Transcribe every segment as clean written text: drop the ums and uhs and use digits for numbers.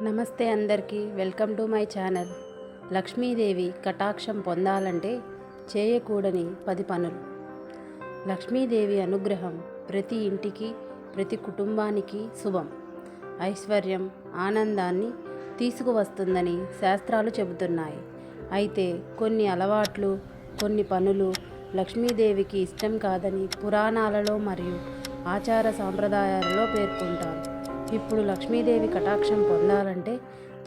నమస్తే అందరికీ welcome to my channel. Lakshmidevi కటాక్షం పొందాలంటే చేయకూడని 10 పనులు. లక్ష్మీదేవి అనుగ్రహం ప్రతి ఇంటికి, ప్రతి కుటుంబానికి శుభం, ఐశ్వర్యం, ఆనందాన్ని తీసుకువస్తుందని శాస్త్రాలు చెబుతున్నాయి. అయితే కొన్ని అలవాట్లు, కొన్ని పనులు లక్ష్మీదేవికి ఇష్టం కాదని పురాణాలలో మరియు ఆచార సాంప్రదాయాలలో పేర్కొంటారు. ఇప్పుడు లక్ష్మీదేవి కటాక్షం పొందాలంటే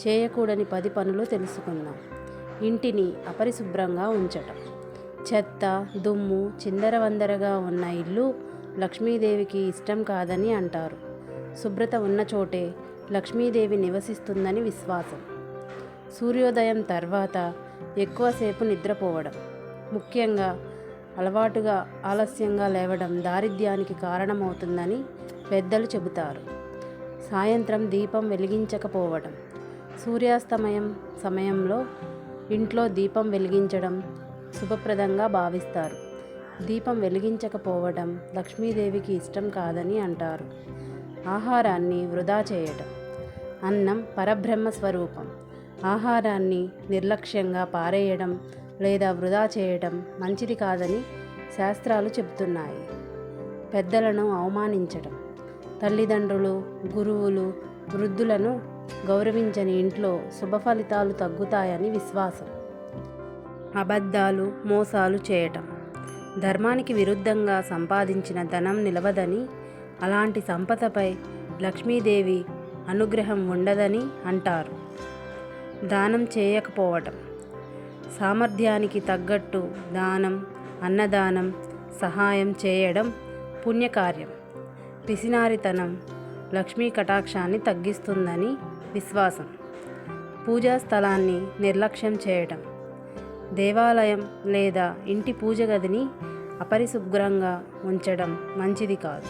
చేయకూడని 10 పనులు తెలుసుకుందాం. ఇంటిని అపరిశుభ్రంగా ఉంచటం. చెత్త, దుమ్ము, చిందరవందరగా ఉన్న ఇల్లు లక్ష్మీదేవికి ఇష్టం కాదని అంటారు. శుభ్రత ఉన్న చోటే లక్ష్మీదేవి నివసిస్తుందని విశ్వాసం. సూర్యోదయం తర్వాత ఎక్కువసేపు నిద్రపోవడం, ముఖ్యంగా అలవాటుగా ఆలస్యంగా లేవడం దారిద్ర్యానికి కారణమవుతుందని పెద్దలు చెబుతారు. సాయంత్రం దీపం వెలిగించకపోవడం. సూర్యాస్తమయం సమయంలో ఇంట్లో దీపం వెలిగించడం శుభప్రదంగా భావిస్తారు. దీపం వెలిగించకపోవడం లక్ష్మీదేవికి ఇష్టం కాదని అంటారు. ఆహారాన్ని వృధా చేయడం. అన్నం పరబ్రహ్మ స్వరూపం. ఆహారాన్ని నిర్లక్ష్యంగా పారేయడం లేదా వృధా చేయడం మంచిది కాదని శాస్త్రాలు చెబుతున్నాయి. పెద్దలను అవమానించడం. తల్లిదండ్రులు, గురువులు, వృద్ధులను గౌరవించని ఇంట్లో శుభ ఫలితాలు తగ్గుతాయని విశ్వాసం. అబద్ధాలు, మోసాలు చేయటం. ధర్మానికి విరుద్ధంగా సంపాదించిన ధనం నిలవదని, అలాంటి సంపదపై లక్ష్మీదేవి అనుగ్రహం ఉండదని అంటారు. దానం చేయకపోవటం. సామర్థ్యానికి తగ్గట్టు దానం, అన్నదానం, సహాయం చేయడం పుణ్యకార్యం. పిసినారితనం లక్ష్మీ కటాక్షాన్ని తగ్గిస్తుందని విశ్వాసం. పూజా స్థలాన్ని నిర్లక్ష్యం చేయడం. దేవాలయం లేదా ఇంటి పూజ గదిని అపరిశుభ్రంగా ఉంచడం మంచిది కాదు.